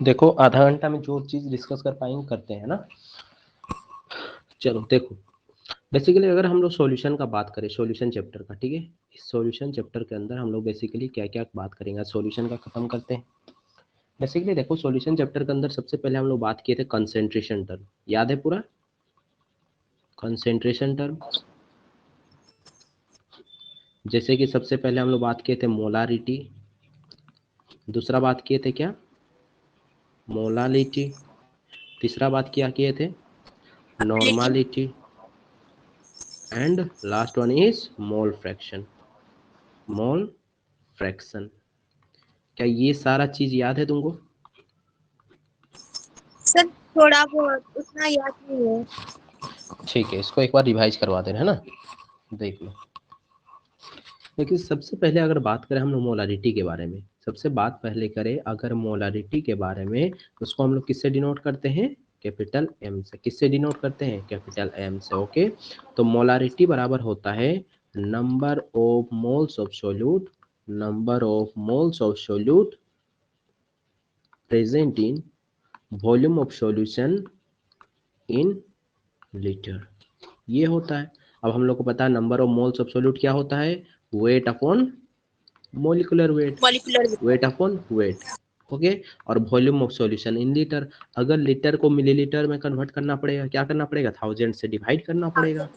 देखो आधा घंटा में जो चीज डिस्कस कर पाएंगे करते हैं ना। चलो देखो, बेसिकली अगर हम लोग सॉल्यूशन का बात करें, सॉल्यूशन चैप्टर का, ठीक है, इस सॉल्यूशन चैप्टर के अंदर हम लोग बेसिकली क्या क्या बात करेंगे, सॉल्यूशन का खत्म करते हैं। बेसिकली देखो सॉल्यूशन चैप्टर के अंदर सबसे पहले हम लोग बात किए थे कंसेंट्रेशन टर्म, याद है पूरा कंसेंट्रेशन टर्म। जैसे कि सबसे पहले हम लोग बात किए थे मोलारिटी, दूसरा बात किए थे क्या, मोलालिटी, तीसरा बात क्या किए थे, normality, and last one is mole fraction. Mole fraction, क्या ये सारा चीज याद है तुमको? सर थोड़ा बहुत, उतना याद नहीं है। ठीक है, इसको एक बार रिवाइज करवा दे रहे हैं ना, देख लो। लेकिन सबसे पहले अगर बात करें हम लोग मोलारिटी के बारे में, सबसे बात पहले करें अगर मोलारिटी के बारे में, तो उसको हम लोग किससे डिनोट करते हैं, कैपिटल एम से। किससे डिनोट करते हैं, कैपिटल एम से। ओके, तो मोलारिटी बराबर होता है number of moles of solute, number of moles of solute present in volume of solution in litre, ये होता है। अब हम लोग को पता है number of moles of solute क्या होता है, weight upon molecular weight, molecular weight upon weight. Okay, और volume of solution in litre, अगर लीटर को मिलीलीटर में कन्वर्ट करना पड़ेगा, क्या करना पड़ेगा, 1000 से डिवाइड करना पड़ेगा,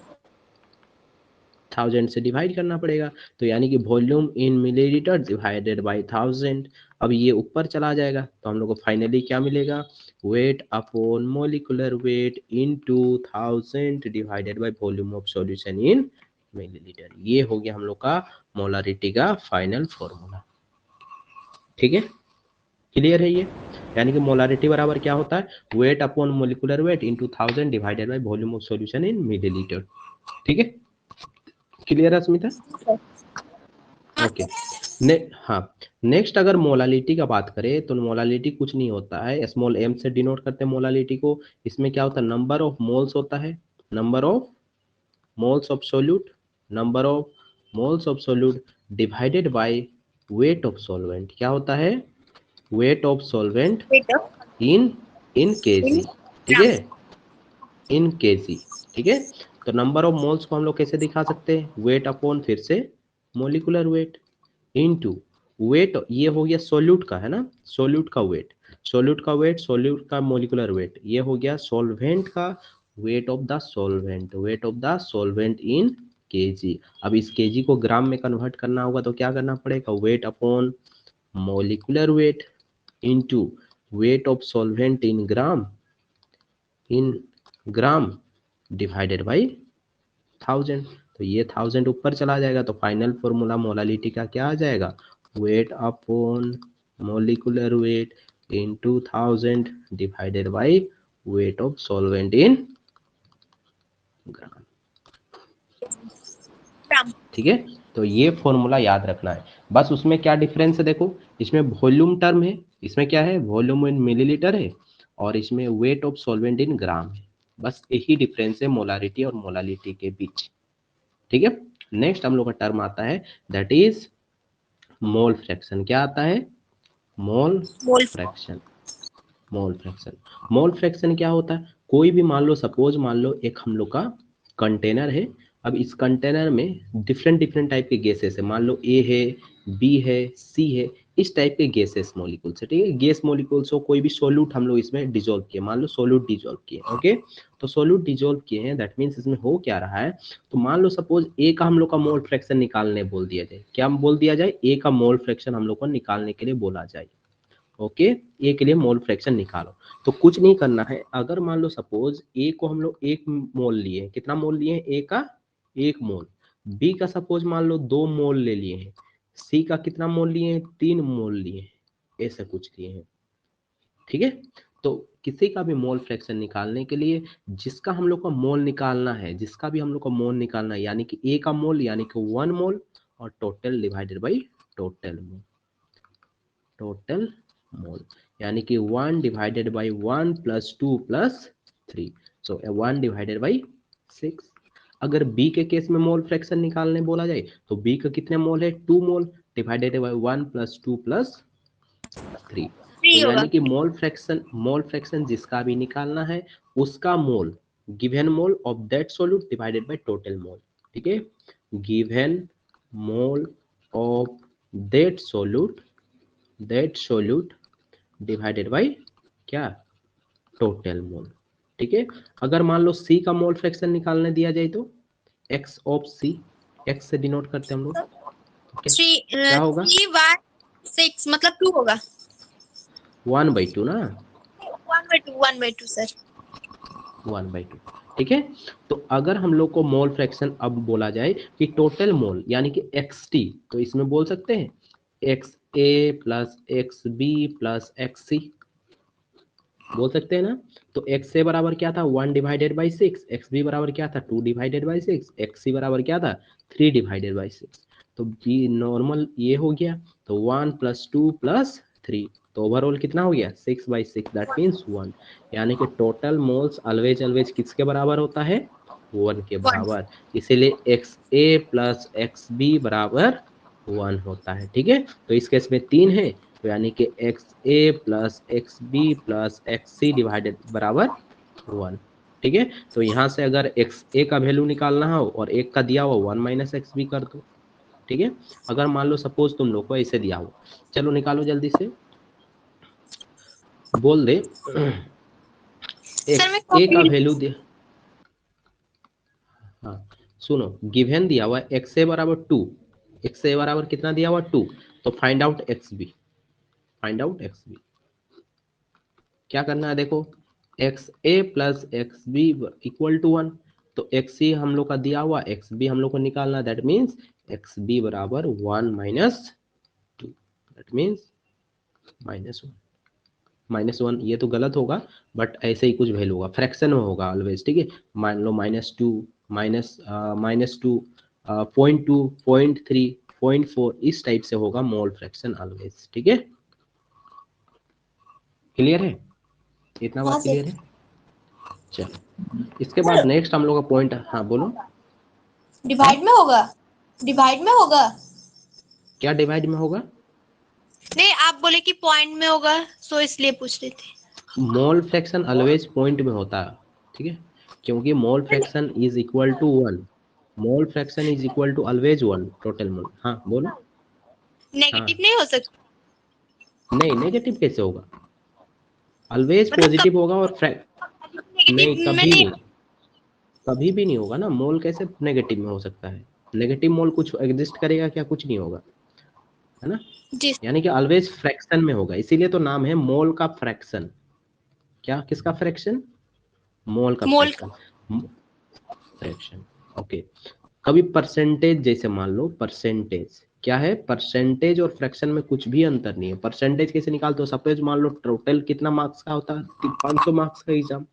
1000 से डिवाइड करना पड़ेगा। तो यानी कि volume in millilitre divided by 1000। अब ये ऊपर चला जाएगा तो हम लोग को फाइनली क्या मिलेगा, wait upon molecular weight into 1000 divided by volume of solution in millilitre. ये हो गया हम लोग का मोलारिटी का फाइनल फॉर्मूला। ठीक है, क्लियर है ये? यानी कि मोलारिटी बराबर क्या होता है, weight upon molecular weight into 1000 divided by volume of solution in millilitre. ठीक है, क्लियर है स्मिता? ओके, हाँ, नेक्स्ट अगर मोलालिटी का बात करें तो मोलालिटी कुछ नहीं होता है, स्मॉल एम से डिनोट करते हैं मोलालिटी को। इसमें क्या होता है, नंबर ऑफ मोल्स होता है, number of moles of solute, number of moles of solute divided by weight of solvent. क्या होता है, weight of solvent weight in in in KG. ठीक ग्राम। है, इन केजी। ठीक है, तो नंबर ऑफ मोल्स को हम लोग कैसे दिखा सकते हैं, वेट अपॉन फिर से मोलिकुलर वेट इनटू वेट, ये हो गया सोल्यूट का है ना, सोल्यूट का वेट, सोल्यूट का वेट, सोल्यूट का मोलिकुलर वेट, ये हो गया सॉल्वेंट का weight of the solvent, weight of the solvent in KG. अब इस केजी को ग्राम में कन्वर्ट करना होगा तो क्या करना पड़ेगा, wait upon molecular weight into wait of solvent in gram divided by 1000। तो ये 1000 ऊपर चला जाएगा तो फाइनल फॉर्मूला मोलालिटी का क्या आ जाएगा, weight upon molecular weight into 1000 divided by weight of solvent in gram. Gram. ठीक है, तो ये फॉर्मूला याद रखना है। बस उसमें क्या डिफरेंस है देखो, इसमें वॉल्यूम टर्म है, इसमें क्या है, वॉल्यूम इन मिलीलीटर है, और इसमें वेट ऑफ सॉल्वेंट इन ग्राम है। बस यही डिफरेंस है मोलारिटी और मोलालिटी के बीच। ठीक है, नेक्स्ट हम लोग का टर्म आता है दैट इज मोल फ्रैक्शन। क्या आता है, mole mole. Fraction. Mole fraction, mole fraction क्या होता है, कोई भी मान लो, सपोज मान लो एक हम लोग का कंटेनर है। अब इस कंटेनर में डिफरेंट डिफरेंट टाइप के गैसेस है, मान लो ए है, बी है, सी है, इस टाइप के गैसेस मॉलिक्यूल्स है। ठीक है, गैस मॉलिक्यूल्स को कोई भी सोल्यूट हम लोग इसमें डिजोल्व किए, मान लो सोल्यूट डिजोल्व किए। ओके, तो सोल्यूट डिजोल्व किए हैं, दैट मीन्स इसमें हो क्या रहा है, तो मान लो सपोज ए का हम लोग का मोल फ्रैक्शन निकालने बोल दिया जाए, क्या बोल दिया जाए, ए का मोल फ्रैक्शन हम लोग को निकालने के लिए बोला जाए। ओके, ए के लिए मोल फ्रैक्शन निकालो। तो कुछ नहीं करना है, अगर मान लो सपोज ए को हम लोग 1 मोल लिए, कितना मोल लिए, ए का 1 मोल, बी का सपोज मान लो 2 मोल ले लिए हैं, सी का कितना मोल लिए हैं, 3 मोल लिए हैं, ऐसा कुछ लिए हैं। ठीक है, तो किसी का भी मोल फ्रैक्शन निकालने के लिए जिसका हम लोग का मोल निकालना है, जिसका भी हम लोग का मोल निकालना है, यानी कि ए का मोल यानी कि 1 मोल, और total divided by total mole, total mole, यानी कि 1 divided by 1 plus 2 plus 3, so 1 divided by 6। अगर बी के केस में मोल फ्रैक्शन निकालने बोला जाए तो बी का कितने मोल है, 2 mole, divided by 1 plus 2 plus 3। Three तो होगा। यानी कि मोल फ्रैक्शन जिसका भी निकालना है उसका mole, given mole of that solute divided by total mole. ठीक है, given mole of that solute divided by क्या, टोटल मोल। ठीक है, अगर मान लो सी का मोल फ्रैक्शन निकालने दिया जाए तो x ऑफ सी, x से डिनोट करते हैं हम लोग, तो क्या होगा, 3/6 मतलब 2 होगा। 1/2 ना, 1/2 सर। 1/2। ठीक है, तो अगर हम लोग को मोल फ्रैक्शन अब बोला जाए कि टोटल मोल यानी कि xt, तो इसमें बोल सकते हैं xa plus xb plus xc, बोल सकते हैं ना। तो xa बराबर क्या था 1/6, xb बराबर क्या था 2/6, xc बराबर क्या था 3/6। तो बी नॉर्मल ये हो गया, तो 1 + 2 + 3, तो ओवरऑल कितना हो गया 6/6, दैट मीन्स 1। यानी कि टोटल मोल्स ऑलवेज किसके बराबर होता है, 1 के 1। बराबर, इसीलिए XA + XB बराबर 1 होता है। ठीक है, तो इस केस में 3 है, तो यानी कि XA + XB + XC डिवाइडेड बराबर 1। ठीक है, तो यहाँ से अगर XA का वैल्यू निकालना हो और एक का दिया हुआ 1 - XB कर दो। ठीक है, अगर मान लो सपोज तुम लोग को ऐसे दिया हो, चलो निकालो जल्दी से, बोल दे सर मैं XA का कॉपी। वैल्यू दे, हाँ सुनो, गिवन दिया हुआ XA बराबर 2, XA बराबर कितना दिया हुआ 2, तो फाइंड आउट XB, क्या करना है देखो, XA + XB = 1, तो XC हम लोग का दिया हुआ, XB हम लोग को निकालना, दैट मीन्स XB बराबर 1 - 2, दैट मीन्स -1 ये तो गलत होगा, बट ऐसे ही कुछ वैल्यू होगा, फ्रैक्शन में होगा ऑलवेज। ठीक है, मान लो -2 -2 0.2 0.3 0.4 इस टाइप से होगा मोल फ्रैक्शन ऑलवेज। ठीक है, क्लियर है, इतना हाँ बात सर। क्लियर है। चलो इसके बाद नेक्स्ट हम लोग का पॉइंट, हाँ बोलो, डिवाइड में होगा। डिवाइड में होगा। क्या डिवाइड में होगा, नहीं, आप बोले कि पॉइंट में होगा, सो इसलिए पूछ रहे थे। मोल फ्रैक्शन ऑलवेज पॉइंट में होता है। ठीक है, क्योंकि mole fraction is equal to 1, mole fraction is equal to always 1 total mole. हाँ बोलो, हाँ नेगेटिव नहीं हो सकता नहीं नेगेटिव कैसे होगा, ऑलवेज मतलब पॉजिटिव होगा, और नहीं नेगेटिव में कभी नहीं। नहीं, कभी भी नहीं होगा ना, मोल कैसे नेगेटिव में हो सकता है, नेगेटिव मोल कुछ एग्जिस्ट करेगा क्या, कुछ नहीं होगा, है ना। जी। यानी कि ऑलवेज फ्रैक्शन में होगा, इसीलिए तो नाम है मोल का फ्रैक्शन। क्या, किसका फ्रैक्शन, मोल का मोल। फ्रैक्शन। ओके, कभी परसेंटेज, जैसे मान लो परसेंटेज क्या है, परसेंटेज और फ्रैक्शन में कुछ भी अंतर नहीं है। परसेंटेज कैसे निकालते हो, सपोज मान लो टोटल कितना मार्क्स का होता है, 500 मार्क्स का एग्जाम,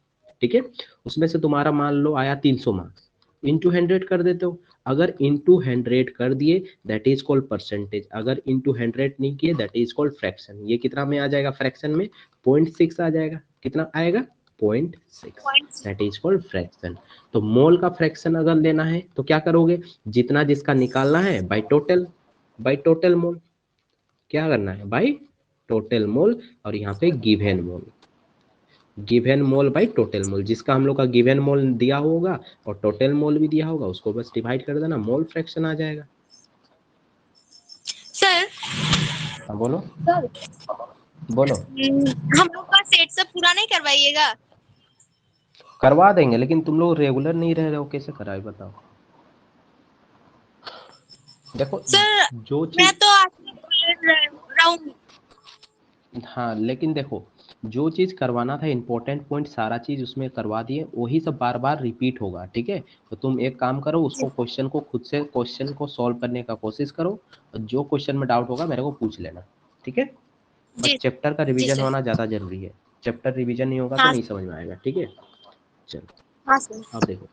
ठीक है, उसमें से तुम्हारा मान लो आया 300 मार्क्स, इंटू 100 कर देते हो। अगर इंटू 100 कर दिए दैट इज कॉल्ड परसेंटेज, अगर इंटू 100 नहीं किए दैट इज कॉल्ड फ्रैक्शन। ये कितना में आ जाएगा, फ्रैक्शन में 0.6 आ जाएगा, कितना आएगा 0.6, दैट इज कॉल्ड फ्रैक्शन। तो मोल का फ्रैक्शन अगर लेना है तो क्या करोगे, जितना जिसका निकालना है बाय टोटल मोल, क्या करना है बाय टोटल मोल, और यहाँ पे गिवन मोल बाय टोटल मोल, जिसका हम लोग का गिवन मोल दिया होगा और टोटल मोल भी दिया होगा उसको बस डिवाइड कर देना, मोल फ्रैक्शन आ जाएगा। सर। हाँ बोलो, सर बोलो, हम लोग का सेट सब पूरा नहीं करवाइएगा। करवा देंगे, लेकिन तुम लोग रेगुलर नहीं रह रहे हो, कैसे कराए बताओ। देखो सर जो मैं चीज, तो राउंड। हाँ लेकिन देखो जो चीज करवाना था इंपॉर्टेंट पॉइंट सारा चीज उसमें करवा दिए, वही सब बार बार रिपीट होगा। ठीक है, तो तुम एक काम करो, उसको क्वेश्चन को खुद से क्वेश्चन को सॉल्व करने का कोशिश करो, और जो क्वेश्चन में डाउट होगा मेरे को पूछ लेना। ठीक है, जी। बट चैप्टर का जी रिवीजन सर। होना ज्यादा जरूरी है, चैप्टर रिवीजन नहीं होगा तो हाँ। नहीं समझ में आएगा। ठीक है, चलो हाँ सर। अब देखो,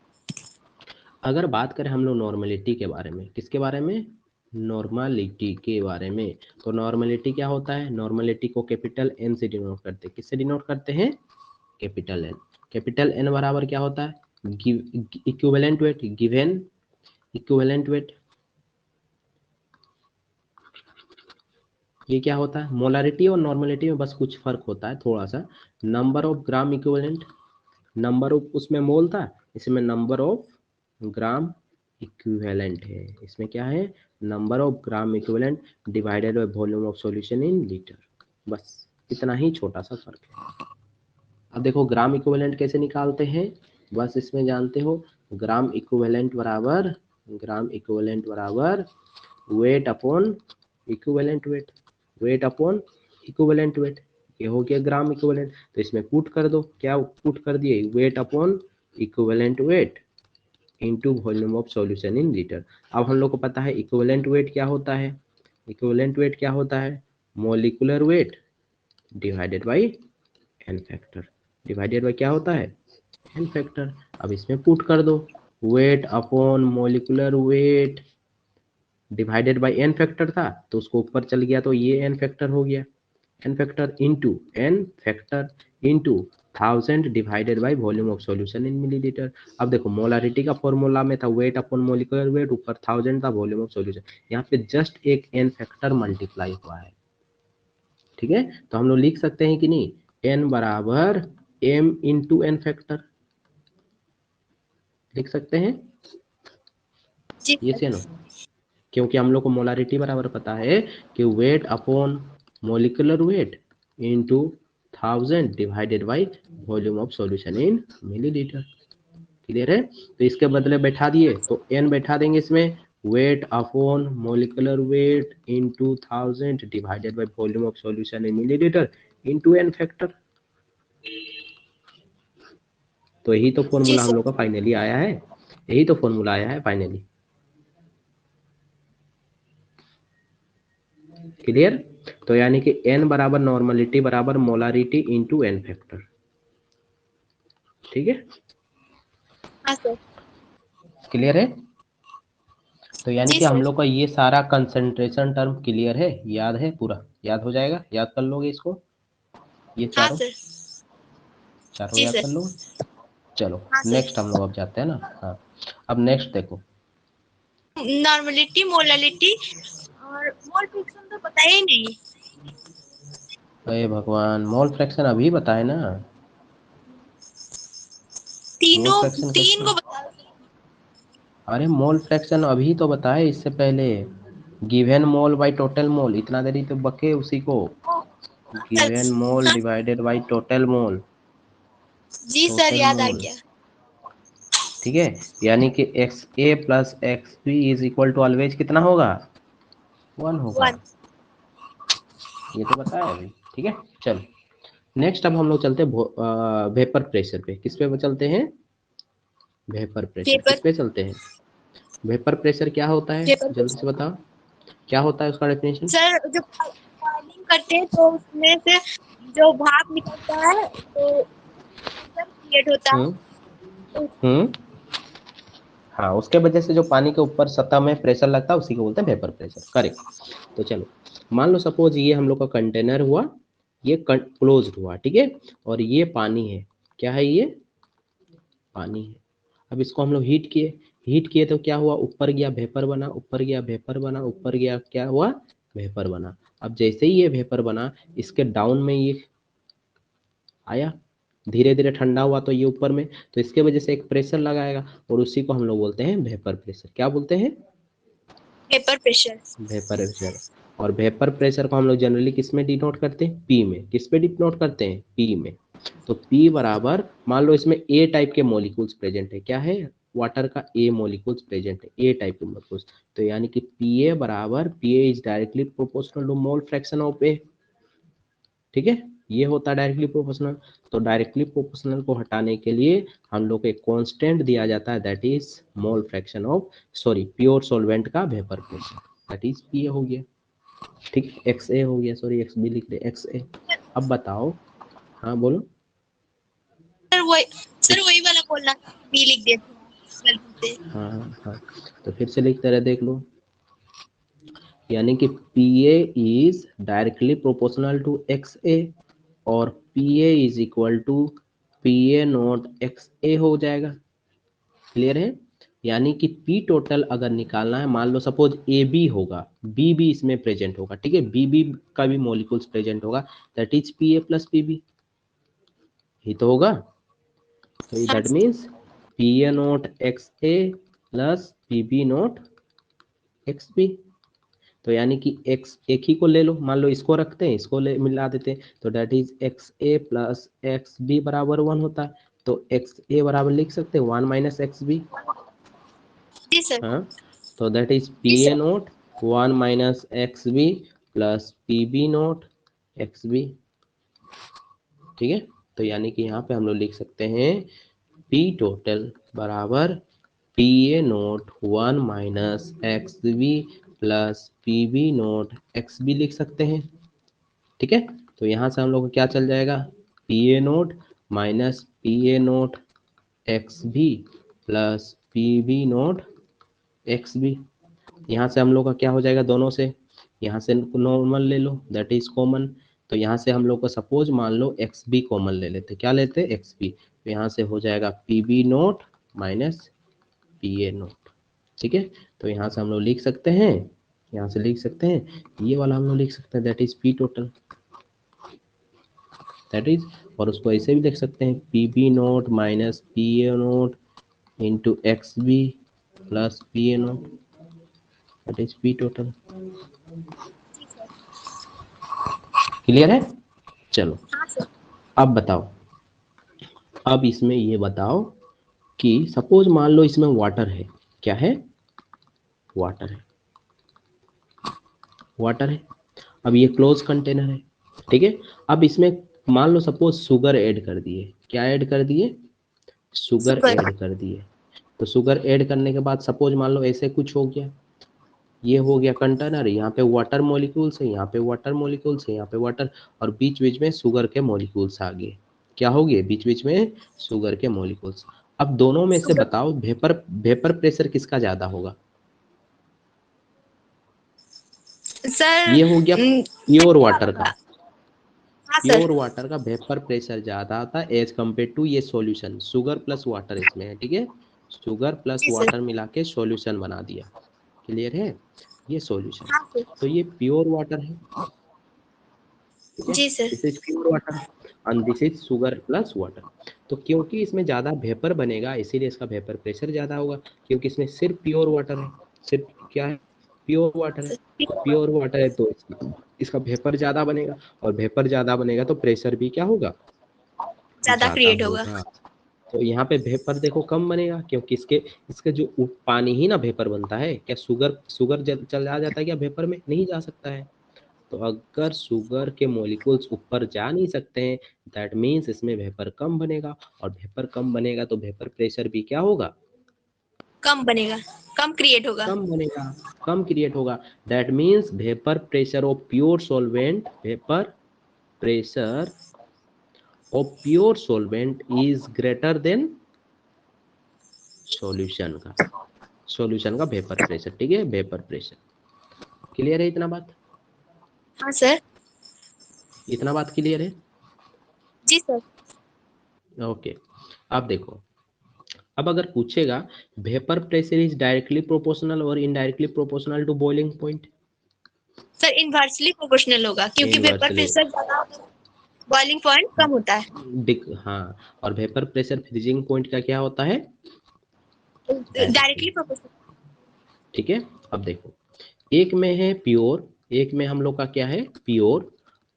अगर बात करें हम लोग नॉर्मेलिटी के बारे में, किसके बारे में, नॉर्मलिटी के बारे में, तो नॉर्मलिटी क्या होता है, नॉर्मलिटी को कैपिटल एन से डिनोट करते हैं, किससे डिनोट करते हैं, कैपिटल एन। कैपिटल एन बराबर क्या होता है, equivalent weight, given equivalent weight, ये क्या होता है, मोलारिटी और नॉर्मलिटी में बस कुछ फर्क होता है थोड़ा सा। Number of gram equivalent, number of उसमें मोल था, इसमें नंबर ऑफ ग्राम इक्विवेलेंट है। इसमें क्या है, number of gram equivalent divided by volume of solution in litre, बस इतना ही छोटा सा फर्क है। अब देखो ग्राम इक्विवेलेंट कैसे निकालते हैं, बस इसमें जानते हो ग्राम इक्विवेलेंट बराबर weight upon equivalent weight, weight upon equivalent weight, ये हो गया ग्राम इक्विवेलेंट। तो इसमें पुट कर दो, क्या पुट कर दिए, weight upon equivalent weight into volume of solution in litre. अब हम लोग को पता है इक्विवेलेंट वेट क्या होता है, इक्विवेलेंट वेट क्या होता है, molecular weight divided by N factor, divided by क्या होता है, एन फैक्टर। अब इसमें पुट कर दो weight upon molecular weight divided by N factor था तो उसको ऊपर चल गया तो ये एन फैक्टर हो गया, N factor into 1000 divided by volume of solution in millilitre. अब देखो मोलारिटी का फॉर्मूला में था वेट अपॉन मोलिकुलर वेट, ऊपर 1000 था वॉल्यूम ऑफ सॉल्यूशन, यहाँ पे जस्ट एक एन फैक्टर मल्टीप्लाई हुआ है, ठीक है। तो हम लोग लिख सकते हैं कि नहीं, एन बराबर एम इंटू एन फैक्टर लिख सकते हैं, जी ये से नो, क्योंकि हम लोग को मोलारिटी बराबर पता है कि wait upon molecular weight into 1000 divided by volume of solution in millilitre. Clear है, तो इसके बदले बैठा दिए तो एन बैठा देंगे इसमें, weight upon molecular weight into 1000 divided by volume of solution in millilitre into N factor. तो यही तो जी फॉर्मूला हम सर। लोग का फाइनली आया है, यही तो फॉर्मूला आया है फाइनली। क्लियर, तो यानी कि n बराबर नॉर्मलिटी बराबर मोलारिटी इंटू एन फैक्टर, ठीक है। हाँ सर। क्लियर है, तो यानी जी कि हम सर। लोग का ये सारा कंसंट्रेशन टर्म क्लियर है, याद है, पूरा याद हो जाएगा, याद कर लोगे इसको, ये हाँ चारों सर। चारों जी याद कर सर। लोगे। चलो हाँ सर। नेक्स्ट हम लोग अब जाते हैं ना, हाँ अब नेक्स्ट देखो, नॉर्मलिटी, मोलालिटी और मोल फ्रैक्शन तो पता ही नहीं। अरे भगवान मोल फ्रैक्शन अभी बताए ना, मोल तीनों फ्रैक्शन तीन कैसे, को बता। अरे मोल फ्रैक्शन अभी तो बताए इससे पहले, गिवन मोल बाय टोटल मोल, इतना देरी तो बके उसी को, सर। गिवन मोल हाँ डिवाइडेड बाय टोटल मोल, जी सर, टोटल याद आ मोल, गया। ठीक है। यानी कि X A plus X B is equal to always कितना होगा, 1 होगा, 1। ये तो बताया अभी, ठीक है। चलो नेक्स्ट अब हम लोग चलते हैं वेपर प्रेशर पे, किस पे चलते हैं, वेपर प्रेशर पेपर। किस पे चलते हैं, वेपर प्रेशर क्या होता है पेपर जल्दी से बताओ, क्या होता है उसका डेफिनेशन। सर, जब बॉइलिंग करते हैं तो उसमें से जो भाप निकलता है तो प्रेशर क्रिएट होता हम्म है। हम्म हाँ, उसके वजह से जो पानी के ऊपर सतह में प्रेशर लगता है उसी को बोलते हैं वेपर प्रेशर, करेक्ट। तो चलो मान लो सपोज ये हम लोग का कंटेनर हुआ, ये क्लोज हुआ, ठीक है, और ये पानी है, क्या है ये, पानी है। अब इसको हम लोग हीट किए तो क्या हुआ, ऊपर गया वेपर बना, ऊपर गया वेपर बना, ऊपर गया क्या हुआ, वेपर बना। अब जैसे ही ये वेपर बना, इसके डाउन में ये आया, धीरे धीरे ठंडा हुआ तो ये ऊपर में, तो इसके वजह से एक प्रेशर लगाएगा और उसी को हम लोग बोलते हैं वेपर प्रेशर, क्या बोलते हैं, पेपर प्रेशर। Vapour pressure. और वेपर प्रेशर को हम लोग जनरली किस में डिनोट करते हैं, पी में, किस पे डिनोट करते हैं, पी में। तो पी बराबर, मान लो इसमें ए टाइप के मॉलिक्यूल्स प्रेजेंट है, क्या है, वाटर का ए मॉलिक्यूल्स प्रेजेंट है, ए टाइप के मॉलिक्यूल्स, तो यानी कि पी ए बराबर, P A is directly proportional to mole fraction of A, ठीक है, ये होता है डायरेक्टली प्रोपोर्शनल। तो डायरेक्टली प्रोपोर्शनल को हटाने के लिए हम लोग को एक कांस्टेंट दिया जाता है, that is mole fraction of, sorry pure solvent का vapour pressure, that is P A हो गया, ठीक, एक्स ए हो गया, सॉरी एक्स बी लिख रहे, एक्स ए। अब बताओ, हाँ बोलो, सर वही वाला बोलना था, बी लिख देते हैं गलती से। हाँ हाँ हाँ, तो फिर से लिखते रहे, देख लो, यानी कि P A is directly proportional to X A, और P A is equal to P A naught X A हो जाएगा, क्लियर है। यानी कि पी टोटल अगर निकालना है, मान लो सपोज ए बी होगा, बी भी इसमें प्रेजेंट होगा, ठीक है, बी बी का भी मॉलिक्यूल्स प्रेजेंट होगा, that is P A plus P B, ही तो होगा। तो that means P A naught X A plus P B naught X B. तो यानी कि x एक ही को ले लो, मान लो इसको रखते हैं, इसको ले मिला देते हैं, तो that is X A plus X B बराबर 1 होता है। तो एक्स ए बराबर लिख सकते हैं 1 माइनस एक्स बी। जी सर। हाँ, तो दैट इज पी जी A sir. Naught 1 minus X B plus P B naught X B, ठीक है। तो यानी कि यहाँ पे हम लोग लिख सकते हैं पी टोटल बराबर P A naught 1 minus X B plus P B naught X B लिख सकते हैं, ठीक है। तो यहाँ से हम लोग को क्या चल जाएगा, P A naught minus P A naught X B plus P B naught X B. यहाँ से हम लोग का क्या हो जाएगा, दोनों से यहाँ से नॉर्मल ले लो, दैट इज कॉमन। तो यहाँ से हम लोग को सपोज मान लो एक्स बी कॉमन ले लेते, क्या लेते एक्स बी, तो यहाँ से हो जाएगा P B naught minus P A naught, ठीक है। तो यहाँ से हम लोग लिख सकते हैं, यहाँ से लिख सकते हैं, ये वाला हम लोग लिख सकते हैं that is P total, that is, और उसको ऐसे भी लिख सकते हैं P B naught minus P A naught into X B plus P A naught, that is P total. Clear है? चलो हाँ सर। अब बताओ, अब इसमें ये बताओ कि सपोज मान लो इसमें वाटर है, क्या है, वाटर है, वाटर है। अब ये क्लोज कंटेनर है, ठीक है। अब इसमें मान लो सपोज शुगर ऐड कर दिए, क्या ऐड कर दिए, शुगर सुपर। ऐड कर दिए। तो शुगर ऐड करने के बाद सपोज मान लो ऐसे कुछ हो गया, ये हो गया कंटेनर, यहाँ पे वाटर मॉलिक्यूल्स है, यहाँ पे वाटर मॉलिक्यूल्स है, यहाँ पे वाटर, और बीच बीच में शुगर के मॉलिक्यूल्स आ गए, क्या हो गए, बीच बीच में शुगर के मॉलिक्यूल्स। अब दोनों में से बताओ वेपर वेपर प्रेशर किसका ज्यादा होगा। सर ये हो गया प्योर वाटर का, हाँ सर। प्योर वाटर का वेपर प्रेशर ज्यादा आता है एज कम्पेयर टू ये सॉल्यूशन, शुगर प्लस वाटर इसमें है, ठीक है, शुगर प्लस जी सर। वाटर मिला के सॉल्यूशन बना दिया, क्लियर है, ये सॉल्यूशन। हाँ सर। तो ये प्योर वाटर है, ठीक है, जी sir. This is pure water and this is sugar plus water. तो क्योंकि इसमें ज़्यादा वेपर बनेगा इसीलिए इसका वेपर प्रेशर ज़्यादा होगा, क्योंकि इसमें सिर्फ प्योर वाटर है, सिर्फ क्या है, प्योर वाटर है। और प्योर वाटर है तो इसका वेपर ज़्यादा बनेगा, और वेपर ज़्यादा बनेगा तो प्रेशर भी क्या होगा, ज्यादा ज़्यादा क्रिएट होगा। होगा। तो यहाँ पे वेपर देखो कम बनेगा, क्योंकि इसके इसके जो पानी ही ना वेपर बनता है, क्या शुगर शुगर चला जाता है क्या वेपर में, नहीं जा सकता है। तो अगर शुगर के मॉलिक्यूल्स ऊपर जा नहीं सकते हैं, दैट मीन्स इसमें वेपर कम बनेगा, और वेपर कम बनेगा तो वेपर प्रेशर भी क्या होगा, कम बनेगा, कम क्रिएट होगा। कम बनेगा, कम क्रिएट होगा। That means vapour pressure of pure solvent, vapour pressure of pure solvent is greater than solution का, सॉल्यूशन का वेपर प्रेशर, ठीक है, वेपर प्रेशर। क्लियर है इतना बात, हाँ सर। इतना बात क्लियर है, जी सर। ओके। अब देखो, अब अगर पूछेगा vapour pressure is directly proportional और indirectly proportional to boiling point, sir inversely proportional होगा क्योंकि वेपर इनवर्सली, प्रेशर ज्यादा बॉइलिंग पॉइंट कम होता है। हाँ, और वेपर प्रेशर फ्रीजिंग पॉइंट का क्या होता है, डायरेक्टली, डायरेक्टली प्रोपोर्शनल। ठीक है। अब देखो, एक में है प्योर, एक में हम लोग का क्या है प्योर,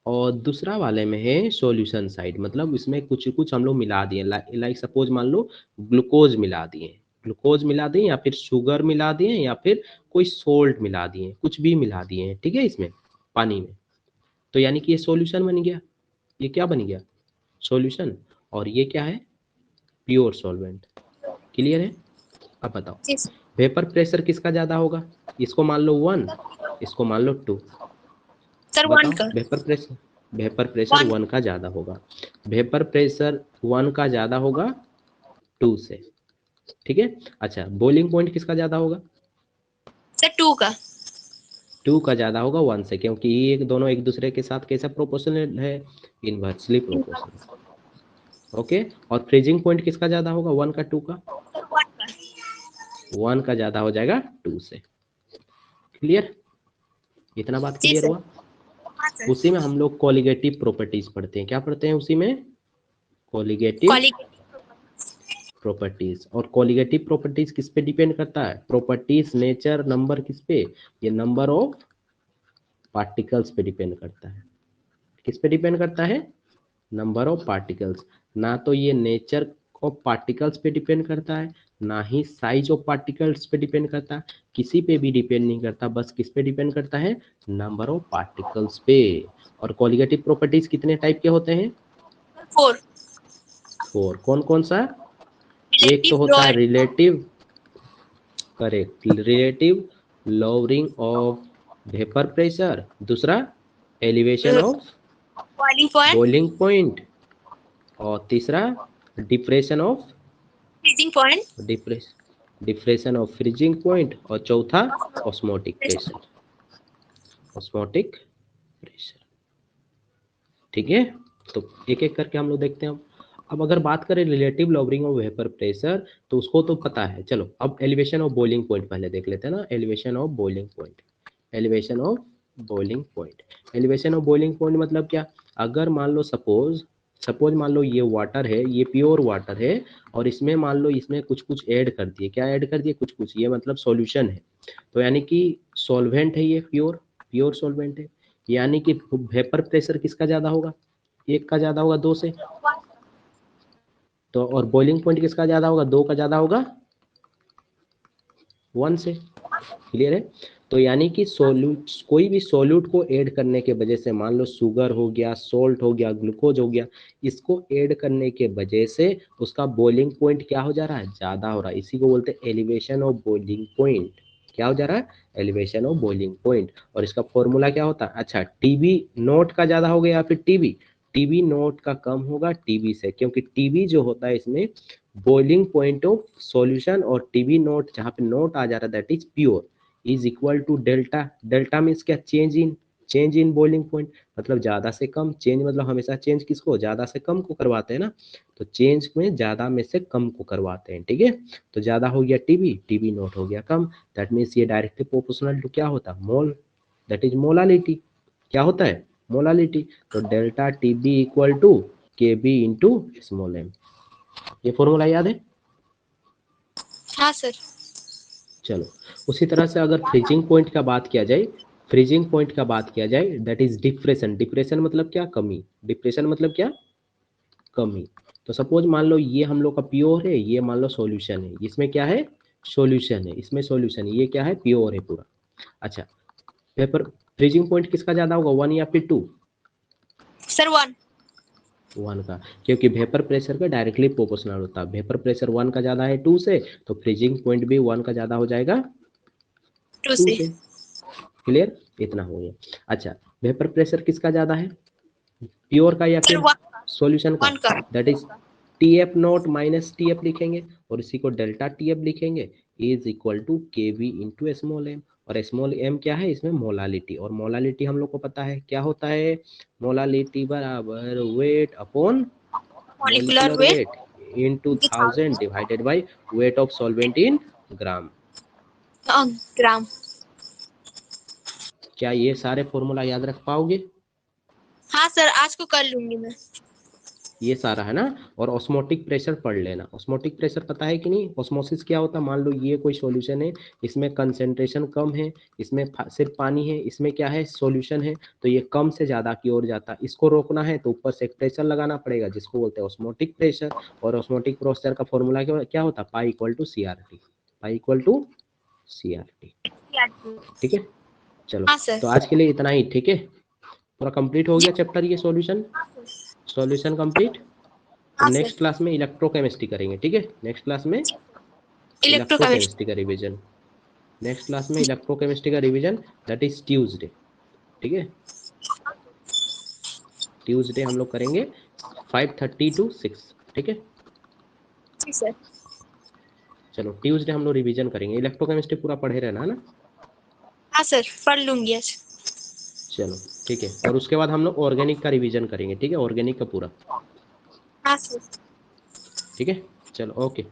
और दूसरा वाले में है सॉल्यूशन साइड, मतलब इसमें कुछ कुछ हम लोग मिला दिए, लाइक सपोज मान लो ग्लूकोज मिला दिए, ग्लूकोज मिला दिए, या फिर शुगर मिला दिए, या फिर कोई सोल्ट मिला दिए, कुछ भी मिला दिए हैं, ठीक है, इसमें पानी में। तो यानी कि ये सॉल्यूशन बन गया, ये क्या बन गया, सॉल्यूशन, और ये क्या है, प्योर सॉल्वेंट। क्लियर है? अब बताओ जी सर। वेपर प्रेशर किसका ज्यादा होगा, इसको मान लो 1, इसको मान लो 2, सर वन बताओ का। Vapour pressure one. 1 का ज्यादा होगा, वेपर प्रेशर 1 का ज्यादा होगा 2 से, ठीक है। अच्छा, बॉइलिंग पॉइंट किसका ज्यादा होगा, सर टू का। 2 का ज्यादा होगा 1 से, क्योंकि ये दोनों एक दूसरे के साथ कैसा प्रोपोर्शनल है, इनवर्सली प्रोपोर्शनल, ओके। और फ्रीजिंग पॉइंट किसका ज्यादा होगा, 1 का 2 का, सर वन का। 1 का ज्यादा हो जाएगा 2 से। क्लियर? इतना बात जी क्लियर सर। हुआ? हाँ सर। उसी में हम लोग कोलिगेटिव प्रॉपर्टीज पढ़ते हैं। क्या पढ़ते हैं उसी में? Colligative qualitative properties. और कोलिगेटिव प्रॉपर्टीज किस पे डिपेंड करता है? प्रॉपर्टीज, नेचर, नंबर किस पे? ये नंबर ऑफ पार्टिकल्स पे डिपेंड करता है। किस पे डिपेंड करता है? Number of particles. ना तो ये नेचर ऑफ पार्टिकल्स पे डिपेंड करता है, ना ही साइज ऑफ पार्टिकल्स पे डिपेंड करता है, किसी पे भी डिपेंड नहीं करता। बस किस पे डिपेंड करता है? नंबर ऑफ पार्टिकल्स पे। और कोलिगेटिव प्रॉपर्टीज कितने टाइप के होते हैं? 4। 4। कौन कौन सा? एक तो रिलेटिव होता है law relative, correct, relative lowering of vapour pressure. दूसरा elevation of boiling point, boiling point. और तीसरा depression of freezing point, depression of freezing point. और चौथा ऑस्मोटिक प्रेशर। Osmotic pressure. ठीक है, तो एक एक करके हम लोग देखते हैं। अब अगर बात करें relative lowering of vapour pressure, तो उसको तो पता है। चलो अब एलिवेशन ऑफ बॉइलिंग पॉइंट पहले देख लेते हैं ना। Elevation of boiling point, elevation of boiling point. Elevation of boiling point मतलब क्या? अगर मान लो सपोज मान लो ये वाटर है, ये प्योर वाटर है, और इसमें मान लो इसमें कुछ कुछ ऐड कर दिए। क्या ऐड कर दिए? कुछ कुछ, ये मतलब सॉल्यूशन है। तो यानी कि सॉल्वेंट है, ये प्योर प्योर सॉल्वेंट है। यानी कि वेपर प्रेशर किसका ज्यादा होगा? 1 का ज्यादा होगा 2 से। तो और बॉइलिंग पॉइंट किसका ज्यादा होगा? 2 का ज्यादा होगा 1 से। क्लियर है? तो यानी कि सोल्यूट, कोई भी सोल्यूट को ऐड करने के वजह से, मान लो शुगर हो गया, सोल्ट हो गया, ग्लूकोज हो गया, इसको ऐड करने के वजह से उसका बॉइलिंग पॉइंट क्या हो जा रहा है? ज्यादा हो रहा है। इसी को बोलते हैं एलिवेशन ऑफ बॉइलिंग पॉइंट। क्या हो जा रहा है? Elevation of boiling point. और इसका फॉर्मूला क्या होता है? अच्छा, टीबी नोट का ज्यादा हो गया या फिर टीबी? टीबी नोट का कम होगा टीबी से, क्योंकि टीबी जो होता है इसमें बॉइलिंग पॉइंट ऑफ सॉल्यूशन, और टीबी नोट जहाँ पे नोट आ जा रहा है that is pure, is equal to delta. Delta means क्या? चेंज इन बॉइलिंग पॉइंट, मतलब ज्यादा से कम। चेंज मतलब हमेशा चेंज किसको? ज्यादा से कम को करवाते हैं ना। तो चेंज में ज्यादा में से कम को करवाते हैं। ठीक है, तो ज्यादा हो गया टीबी, टीबी नोट हो गया कम। दैट मीन्स ये डायरेक्टली प्रोपोर्शनल टू क्या होता है? मोल, दैट इज मोलालिटी। क्या होता है? मोलालिटी। तो डेल्टा टीबी इक्वल टू के बी इंटू स्मॉल एम। ये फॉर्मूला याद है? हाँ सर। चलो, उसी तरह से अगर फ्रीजिंग पॉइंट का बात किया जाए, फ्रीजिंग पॉइंट का बात किया जाए, दैट इज डिप्रेशन। डिप्रेशन मतलब क्या? कमी। डिप्रेशन मतलब क्या? कमी। तो सपोज मान लो ये हम लोग का प्योर है, ये मान लो सॉल्यूशन है। इसमें क्या है? सॉल्यूशन है, इसमें सॉल्यूशन है। ये क्या है? प्योर है पूरा। अच्छा, पेपर फ्रीजिंग पॉइंट किसका ज्यादा होगा? 1 या फिर 2? सर 1। 1 का, क्योंकि वेपर प्रेशर का डायरेक्टली प्रोपोर्शनल होता है। वेपर प्रेशर 1 का ज्यादा है 2 से, तो फ्रीजिंग पॉइंट भी 1 का ज्यादा हो जाएगा 2 2 से। से। क्लियर? इतना हो गया। अच्छा, वेपर प्रेशर किसका ज्यादा है? प्योर का या सर फिर 1 सॉल्यूशन का? 1 का। That is T F not minus T F लिखेंगे, और इसी को डेल्टा टी एफ लिखेंगे, इज इक्वल टू के वी इंटू स्मॉल एम। और स्मॉल एम क्या है? इसमें मोलालिटी। और मोलालिटी हम लोग को पता है क्या होता है? मोलालिटी बराबर weight upon molecular molecular weight weight into into 1000 divided by weight of solvent in gram. Gram. क्या ये सारे फॉर्मूला याद रख पाओगे? हाँ सर, आज को कर लूंगी मैं। ये सारा है ना। और ऑस्मोटिक प्रेशर पढ़ लेना। ऑस्मोटिक प्रेशर पता है कि नहीं? ऑस्मोसिस क्या होता है? मान लो ये कोई सॉल्यूशन है, इसमें कंसेंट्रेशन कम है, इसमें सिर्फ पानी है, इसमें क्या है? सॉल्यूशन है। तो ये कम से ज्यादा की ओर जाता है। इसको रोकना है तो ऊपर से एक प्रेशर लगाना पड़ेगा, जिसको बोलते हैं ऑस्मोटिक प्रेशर। और ऑस्मोटिक प्रेशर का फॉर्मूला क्या होता है? Pi equal to C R T. Pi equal to C R T. ठीक है, चलो, हाँ सर। तो आज के लिए इतना ही। ठीक है, पूरा कंप्लीट हो गया चैप्टर, ये सॉल्यूशन, सॉल्यूशन कंप्लीट। अब हाँ सर। नेक्स्ट क्लास में इलेक्ट्रोकेमिस्ट्री करेंगे। ठीक है, नेक्स्ट क्लास में इलेक्ट्रोकेमिस्ट्री। इलेक्ट्रोकेमिस्ट्री का रिवीजन। नेक्स्ट क्लास में इलेक्ट्रोकेमिस्ट्री का रिवीजन, दैट इज ट्यूसडे। ठीक है, ट्यूसडे हम लोग करेंगे 5:30 to 6। ठीक है, जी सर। चलो ट्यूसडे हम लोग रिवीजन करेंगे। इलेक्ट्रोकेमिस्ट्री पूरा पढ़े रहना है ना। हाँ सर, पढ़ लूंगी आज। चलो ठीक है, और उसके बाद हम लोग ऑर्गेनिक का रिवीजन करेंगे। ठीक है, ऑर्गेनिक का पूरा। हाँ सर। ठीक है, चलो ओके।